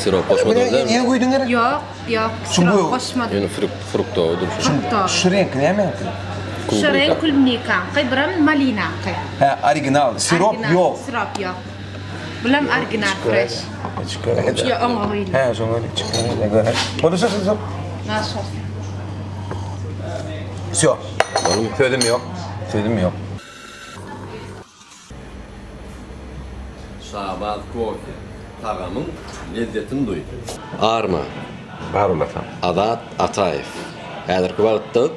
sirop koşmadın değil mi? Niye koydun yere? Yok, sirop koşmadım. Yani fruktodur. Şu renk ne mi? Şuraya kulmnika, kıybıram malina. Ha, original. Sirop yok. Sirop yok. Bulam original fresh. Çıkar. Ya ama öyle. Ha, sonra çıkar. Burası nasıl? Nasıl? Все. Söyledim yok. Şahbaz kofe. Tagamın lezzetini duydu. Arma. Var ola tam. Adat Ataev. Häzirki wagtda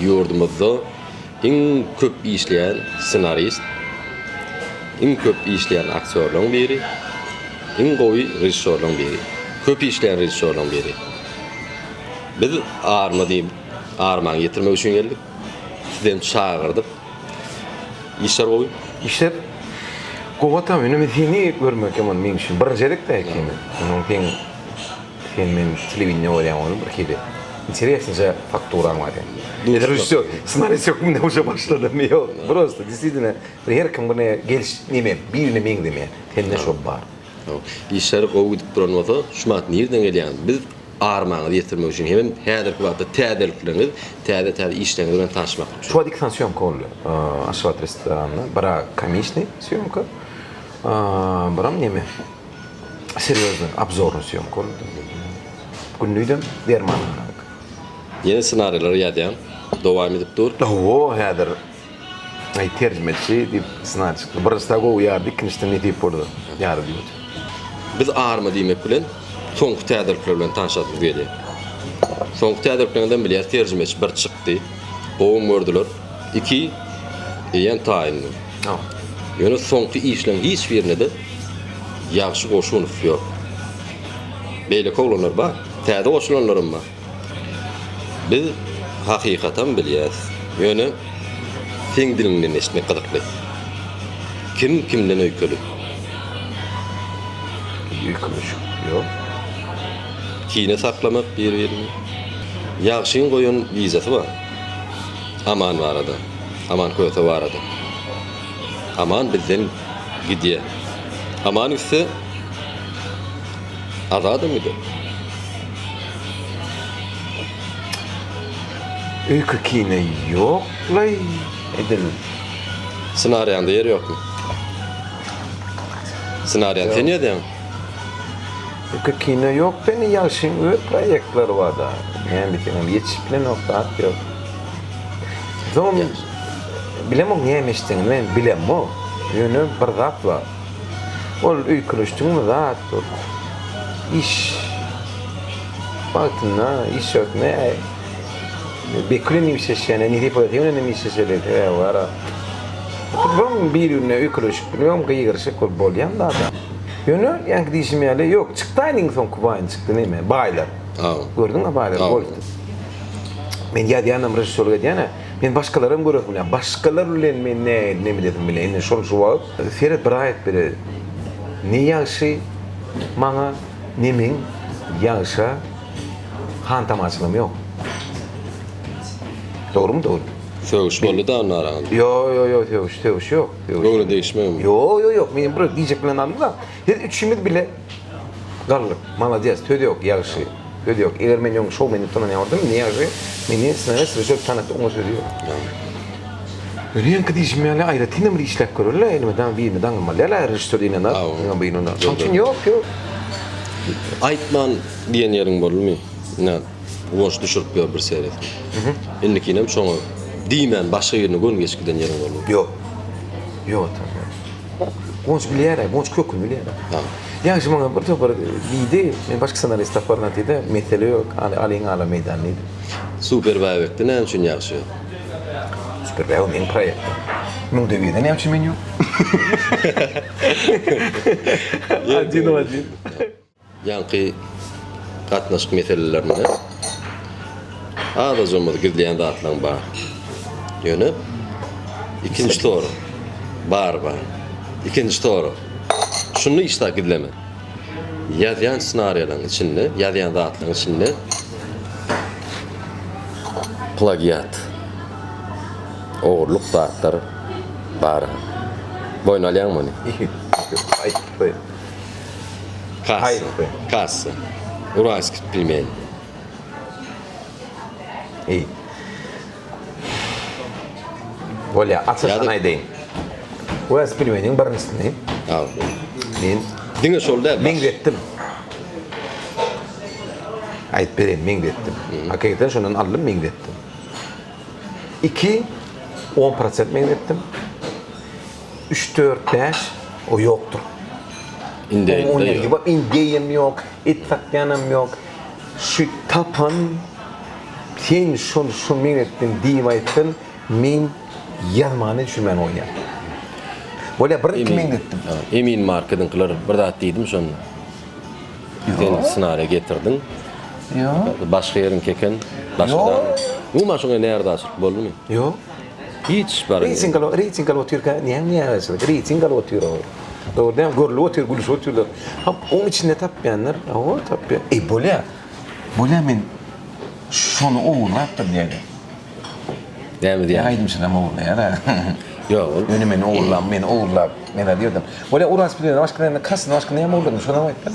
yurdumuzda iň köp işleyen senarist, iň köp işleyen aktörlerden biri, iň gowy rejissörlerden biri. Köp işleyen rejissörlerden biri. Biz Arma diýip Armany getirmek üçin geldik. Sizden çağırdık. İşler gowy. İşte Kovata önümüzini görmek aman men için bircelik de ekimi. Onun sen men televizyonda oynayan onu bir kere. Интересная фактура var yani. Ne derse yok. Senarist yok mu ne hoca başladım yok. Просто действительно her kim buna geliş nime birine men demeye. Tenne şop var. İşler gowy dip duranmasa şumat nereden gelýän? Biz Armany getirmek üçin hem häzirki wagtda täzelikleriniz, täze işleriniz bilen tanışmak üçin. Şu adik съёмка oldu. Asfalt restoranında. Bara комиссный съёмка. Барам неме. Серьезно, обзорную съёмку oldu. Günlüydüm dermanına. Yeni senaryolar ýazýan, dowam edip dur. O häzir ay tercümetçi dip sınav çıktı. Birisi de uyardı, ikincisi de ne deyip orada yarı diyor. Biz Arma diýmek bilen soňky täzelikler bilen tanışadyk diýeli. Soňky täzeliklerden bilýär tercümeçi bir çykdy. Gowun gördüler. 2 ýen taýinli. Ýöne soňky işleň hiç birine de ýagşy goşunyp ýok. Beýle koglanlar bar, täze goşulanlarym bar. Biz hakykatan bilýäris. Ýöne seň dilinden eşitmek gyzykly. Kim kimden öýkeli? Yıkılış yok. Kine saklamak bir-birini. Ýagşyň goýan wizasy bar. Aman bar adam. Aman koýsa bar adam. Aman bizden gidýär. Aman ise azadym idi. Öykü kine yok. Lay edin. Senaryanda yer ýokmy? Senaryan sen ýedin? Öykü kine yok. Beni yaşın projektler var da. Yani bir tane yetişiplen nokta yok. Zom bilemok niye emeştiğini ben bilem o. Yönü bir zat var. Ol öykülüştüğün zat ol. İş baktığına, iş yok ne? Bekleni bir şey yani ne diye diyor ne bir şey söyledi ya var. Ben bir ürüne öykülüşüp biliyorum ki yarışık ol bolyan da. Yönü yani dişim yani yok. Çıktı aynı son kubayın çıktı ne mi? Baylar. Gördün mü baylar? Gol. Men ýadýanam rejissörge diýene, men başgalarym görüyorum ya. Başgalar bilen men ne mi dedim bile. Ene şol şuwap. Ferit bir aýat biri. Ne ýagşy maňa nemin ýagşa han tamaşalym ýok. Dogrumy? Dogru. Söwüş boldy da onlara. Yo, söwüş yok. Böyle değişmem. Yok. Men bir diýjek bilen aldım da. Üçümüz bile garlyk. Maladiýas, töde yok ýagşy. Öyle yok. Eğer men ýoňy şow meni tanıýardım, niye ýaşy? Meni senarist rejissör tanıtdy, oňa söýüyor. Öýlen ki diýişim ýaly aýratynam bir işläp görürler, elmeden bir neden malýala rejissör diýenden. Beýnunda. Şoň yok. Aýtman diýen ýeriň bolmy? Ne? Boş düşürüp ýör bir seret. Indikinem şoňa diýmen başga ýerine gön geçkiden ýeriň bolmy? Yok tabii. Boş bilýär, boş kökün bilýär. Yani şimdi bana bir topar diydi, ben başka senaristler falan dedi, meteli yok, alın ala meydanlıydı. Superbäwekde näme üçin ýagşy? Superbäw men projekt. Men devide näme üçin men yok? Adin. Ýanky gatnaşyk meselelerine ada jomady girdiýän zatlaryň bar. Ýöne ikinji toru. Bar. İkinji toru. Şunu iştak edileme. Ýazýan senaryoların içinde, ýazýan zatlaryň içinde plagiat, oğurluk zatlar bar. Boyun alýanmy? Kassa. Hayır. Kassa. Uralsk pilmeni. İyi. Bolya, açıkçası Yani- aytayın. Uralsk pilmenin birincisini Al. men Diňe şol däl. meňdetdim. Ayt bereyim, meňdetdim. Hakikaten şondan aldım, meňdettim. 2, 10% meňdettim. 3, 4, 5 o yoktur. Inde. O ne gibi? İndeyim yok, itfakyanım yok. Şu tapan, sen şunu meňdetdim diýip aýtdym, men ýazmany düşünmän oýa. Bolya bir iki meňdetdim. Emin markadyňkylar bir zat diýdim şonu. Sen sınara getirdin. Yo. Başka yerin keken, başkadan. Umma şoňa näerde aşyk boldumy? Yo. Hiç bar. Racing Türkiye niye yazılı? Racing oturuyor. Doğrudan görülü oturuyor, gülüş oturuyor. Ha onun içinde tapmayanlar, o tapıyor. Bolya men şunu oğurlattım yani. Dämi diýär. Aydım sana oğurla ya. Yok. Önüme men oğurlap, men de diyordum. Bolya Uras bilen başkalarına kasın, başka ne oğurladım, şuna bak ben.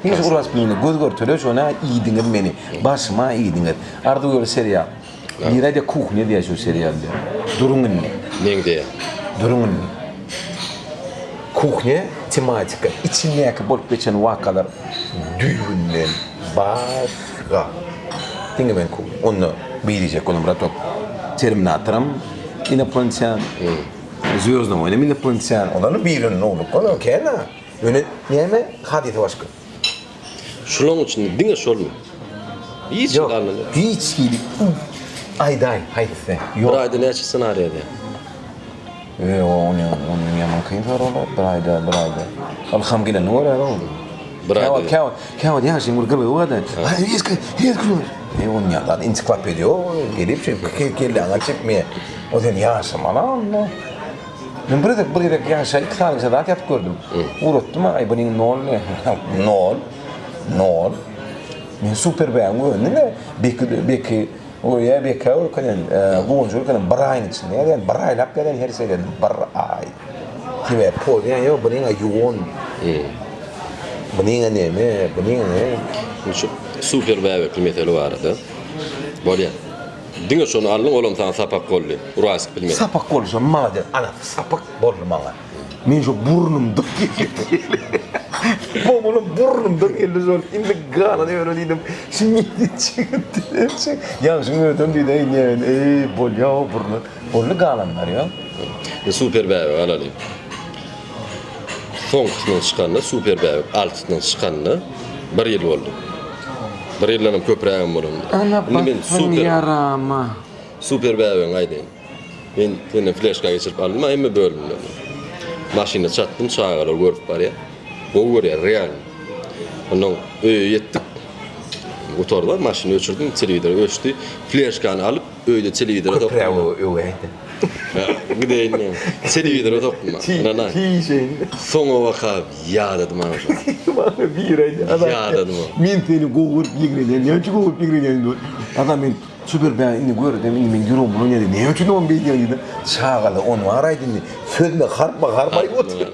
Hiç Uras bilen göz görtülüyor, şuna iyi dinler beni. Başıma iyi dinler. Arada öyle serial. Bir ayda kuhne diye şu serial diyor. Durun ne? Meňde. Durumun kuhne tematika içindeki bolup geçen vakalar düğünden başka dinle ben onu bilecek onu bırak Terminator'ım iнопланетян звездном войне iнопланетян onların birinin oğlu onu kena öyle neyme hadise başka Şolong üçin diňe şolmy? Hiç yok galmy. hiç değil ayday hayse Bir yok aýda näçe senariýa? onun yaman kıyım var olar bir ayda alham gelen ne var ya Bir aýda. Kâvat ya şimdi burada var da. Hiç onun ya lan ansiklopediya gelip kelli anlatacak mı? O zaman yaşamana Allah. Ben burada yaşa iki tane zaten yapıp gördüm. Uğrattım ay bunun nol. Ben süper beğendim. Ne? Belki o ya belki o kadar oyuncu kadar barayın içinde yani baray lap yani her şeyden baray. Tibe pol yani yok bunun yoğun. Bunun ne? Şu super bäwekli metali barada. Bolýar. Diňe şonu aldyň olam taň sapak golly. Uralsk pilmeni. Sapak olsa malade ana sapak bollu mala. Men şu burnumda Bomunun burnumda geldi zor. Indi gana diyor dedim. Şimdi çıktı. Ya şimdi ödüm dedi yani bol ya burnu. Bollu galanlar ya. Super bäwek alaly. Soňky çykanna super bäwek, altyny çykanna 1 ýyl boldy. 1 ýyldan köprägim boldy. Ana men bak yarama. Super bäwek aýdym. Men senden flashka geçirip aldım, hem bölümde. Maşina çattım, çağırlar görüp bar ya. Bu görýär real. Ondan öýe ýetdik. Oturdular, maşina öçürdüm, telewizor öçdi. Flashkany alyp öýde telewizora tokdum. Köprü öýde. Gideýin. Telewizora tokdum. Ana. Şeyin. Soňa bakap ya dedim ana. Bana bir ay. Ya dedim o. Men seni goğurup yigirden. Ne için goğurup yigirden? Adam men süper ben indi gördüm men yorum bunu ne ne için on bildi dedi. Çağalı onu araydı. Sözüne harpa otur.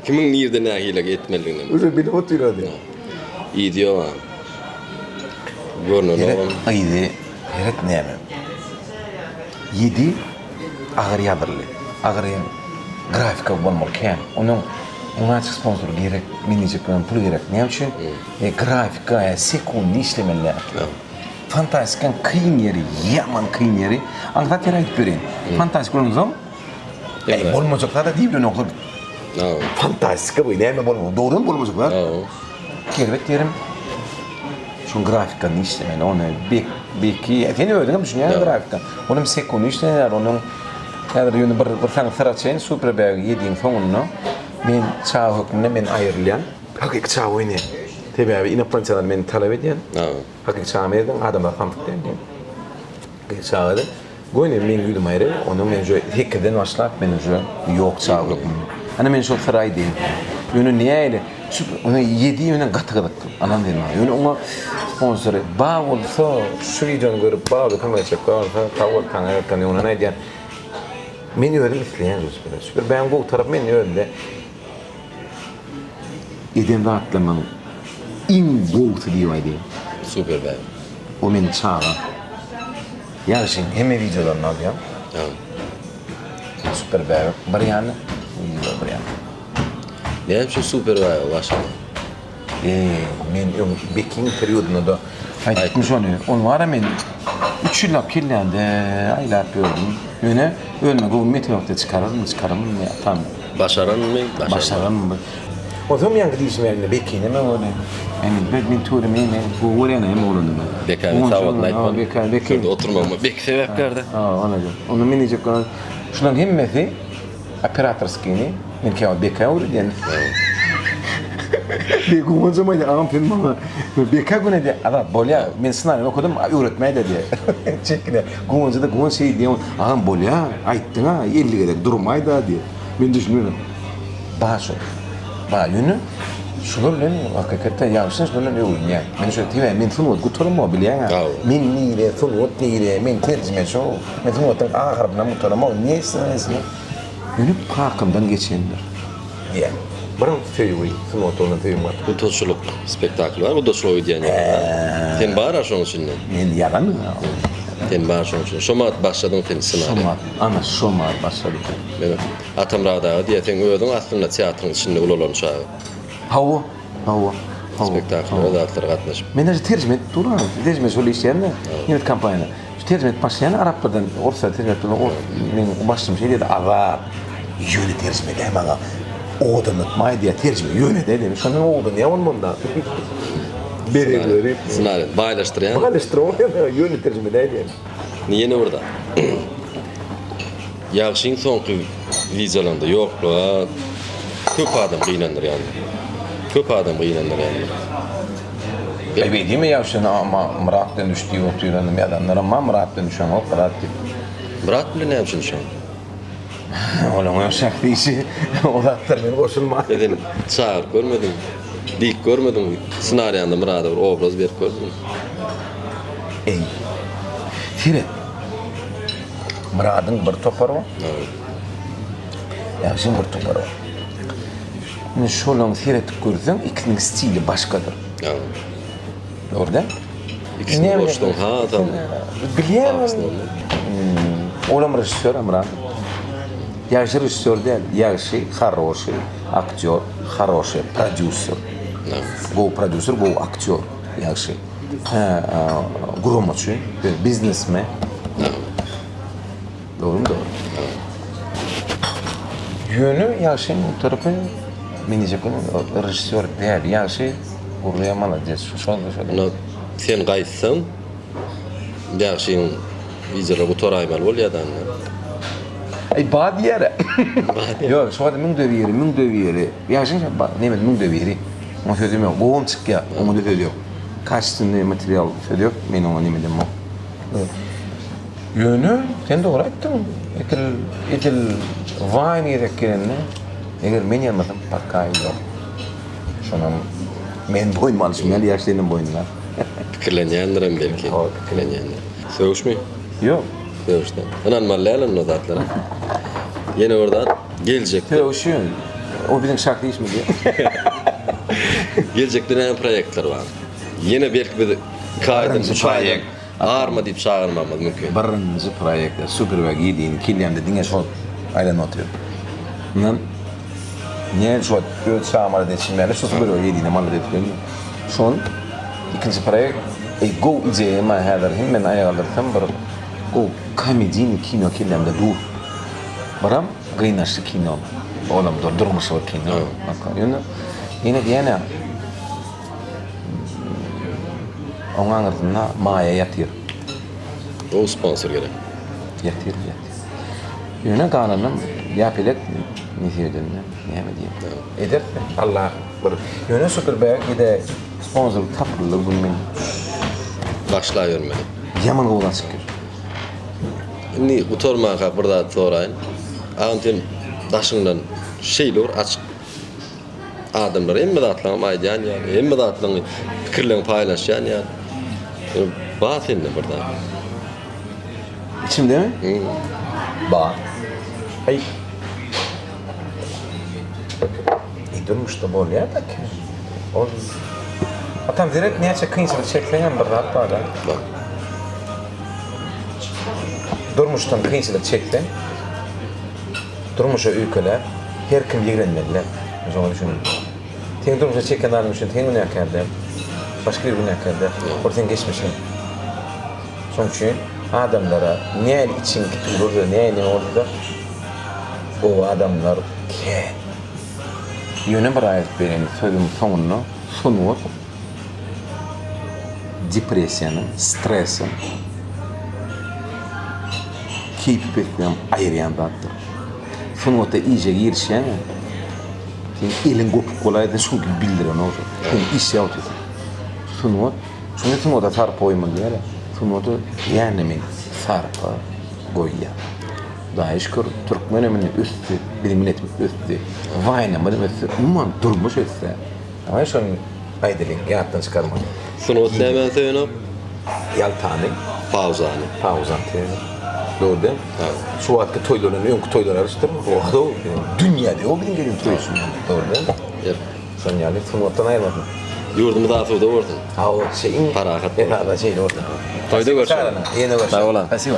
Kimin nirde nähile etmeliğini. Öyle bile oturuyordu. İyi diyor ha. Görnün oğlum. Aydı. Heret neyme. 7 ağır yadırlı. Ağır grafika olmalken. Ona açık sponsor gerek, minicik pul gerek. Ne için? Grafika, sekund işlemeler. Fantastik kıyım yeri, yaman kıyım yeri. Anlatır ayıp verin. Fantastik olun zaman. Olmayacaklar da değil mi nokta? Fantastik bu. Ne mi bolmaz? Doğru mu bolmayacaklar? Kelbet derim. Şu grafikanın işlemeni, onu belki efendim öyle düşün ya grafika. Onun sekunu işlemeler, onun yani yönü bir tane fıratçayın süper bir yediğin sonunu men çağ hükmüne men ayırlayan hakik çağ oynayan. Tabi abi iнопланетянlar men talep ediyen. Hakik çağ meydan adamlar fantık diyen. Hakik çağ edin. Goyne men güdüm ayrı, onu men jo hikkaden başlayıp men jo yok çağ hükmüne. Hani men şu fıray değil. Yönü niye öyle? Onu yediği yönden katı. Anam dedim abi. Yönü ona sponsoru bağ olsa şu videonu görüp bağ da kamera çek. Bağ olsa tavuk tanı ona ne diyen. Men öyle isteyen süper. Ben bu taraf men öyle. Eden rahatlamanın en boğutu diye aydı. Super be. O beni çağıran. Yani şimdi hem videolarını alıyorum. Tamam. Süper be. Bir yani. Video bir yani. Ne hem şu super be başladı. Men baking periodunda da aytmış onu var men 3 yıllap kirlendi aylap gördüm. Yöne ölmek o meteorda çıkarır ya tam Başaran mı? başaran mı? O zaman yang diyişim yerinde baking ne öyle. Yani ben tuğrum bu oraya ne oldu mu? Bekar tavat naytman. Bekar. Şurada oturmamı bek sebeplerdi. Anladım. Onu menecek olan şunun hemmeti operatorskini men kâo bekar yani. Bir gün zaman ya film ama bir gün de adam bolya men sınavını okudum öğretmeye dedi. Çekine gün da gün şey diyor adam bolya ayttın ha 50 kadar durmaydı diye. Ben düşünüyorum. Başı. Yönü şunların hakikaten yaşın şunların öğün yani. Ben şöyle diye men sunut guturma bile ya. Men nire sunut nire men tercüme şu. Men sunutun ahırına mutarama niyeyse. Yönü parkımdan geçenler. Yani. Bana söylüyor, sunut onu söylüyor. Bu toçuluk spektakl var. Bu da şoy diyen ya. Sen bağır şunun için. Men yalan mı? Sen bağır şunun için. Şomat başladın sen sınavı. Şomat başladı. Evet. Atam rada diye sen ödün aslında tiyatrın içinde ulan çağı. Hava. Spektakl da atlar katlaşıp. Men de tercüme duran. Tercüme söyleyen de yine kampanya. Şu tercüme başlayan Araplardan orta tercüme o men başladım şey dedi Arap. Yöne tercüme de hemen oğdanıtmayı diye tercüme yöne de demiş. Onun oğdan ne olmanda? Bereleri. Sınar baylaştır ya. Baylaştır o yöne tercüme de diye. Niye ne orada? Yaxşın sonqi vizalanda yoqla köp adam qıynanır yani. Köp adam qıynanır yani. Evet değil mi ya şimdi ama Murat'tan düştüğü oturanım ya adamlar ama Murat'tan düşen o Murat gibi. Murat bile ne yapsın şu an? Oğlum o şarkı işi o da beni koşulma. Dedim çağır görmedim. Dik görmedim. Senaryanda Murat'a bir obraz bir gördüm. Ey. Tire. Murat'ın bir toparı var. Ya şimdi bir toparı var. Ne şolun tire gördüm ikinin stili başkadır. Ya. Orada? İkisini boşluğun ha tamam. Biliyorum. Oğlum rejissör Murat. Yaxshi rejissör değil, yaxshi, хороший aktyor, хороший prodüser. Bu prodüser, bu aktyor, yaxshi. Громочий, biznesmen. Doğru mu? Doğru. Yönü yaxshi, bu tarafı menecek onu rejissör değil, yaxshi. Buraya молодец. Şöyle. Sen qaytsan, yaxşın vizara bu toraymal bol ya da. Ay bad yere. Yok, şu anda mün dövüyeri. Yaşın ne mi mün dövüyeri? Onu söylemiyor. Boğum çık ya. Onu da söylüyor. Kaç tane materyal söylüyor. Ben ona ne dedim o. Yönü sen doğru ettin. Etil vayni yedekirenle. Eğer men yanmadım pakkayı yok. Şuna men boyun alışım yani yaşlarının boyunlar. Fikirlenyendiren belki. Fikirlenyendir. Söğüş mü? Yok. Söğüşten. Anan mallayalım o zatlara. Yine oradan gelecek. Söğüşün. O bizim şarkı iş mi diye. Gelecek dönem projeler var. Yine belki bir kaydın bu projekt. Ağırma deyip çağırmamız mümkün. Birinci proyekte Superbag yediğin kilyamda dinge şol aylan oturuyor. Bundan ne şu öt sağmalı deçimlerle şu Superbag yediğine malı deçimlerle. Şon ikinci projekt go izeye ma hadar hemen ayarlarken bir o komedini kino kilyamda dur. Baram gıynaşlı kino. Oğlum durmuş o kino. Yine diyene onun ardından maya yatıyor. O sponsor gerek. Yatıyor. Yine kanunun yapılır ne diyordun ne mi diyeyim? Eder Allah bir yine Superbag ide sponsor tapılır bunun Başlayıvermeli. yaman oğlan çıkıyor. Ni utormağa burada sorayın. Anten daşından şeyler açık. Adamlar emme dağıtlan aydan yani emme dağıtlan fikirlerini paylaşan yani. Batın da burada. İçimde mi? Ba. Ay. Durmuş da bol ya da ki. Ol. Atam direkt neyse kıyınçılık çekleyen bir rahat var da. Bak. Durmuştan kıyınçılık çeklen. Durmuşa ülkeler, her kim yigrenmeliler. O zaman düşünün. Sen durmuşa çeken adam için sen ne yakardı? Başka bir ne yakardı? Ortadan geçmişsin. Son için adamlara ne için gidiyor da ne orada? O adamlar ke. Yöne bir ayet vereni sözümün sonu depresyanın, stresin, keyif bekleyen ayıryandadır. Sonu da iyice girişen, sen elin kopuk kolaydı, şu gibi bildiriyor ne olacak. Sen iş yapıyorsun. Sonu da sarpa oymalı ya. Sonu da yani min sarpa boyya. Daha şükür Türkmenin üstü, bilimin etmek üstü, vaynamın üstü, umman durmuş üstü. Ama şunun aydılın, yattan çıkarmadı. Sunut hemen söyleyeyim. Yaltani, Pauzani. pauzantı. Doğru değil mi? Şu vakti toyların, önkü toyları araştırma. O da o, dünyada o benim geliyorum toyusun. Doğru değil mi? Yep. Sen yani sunuttan ayırmadın. Yurdumuz Asu'da orada. Ha o şeyin... Parahat. Evet, şeyin orada. Toyda görüşelim. Yeni görüşelim. Sağ olun. Hasiba.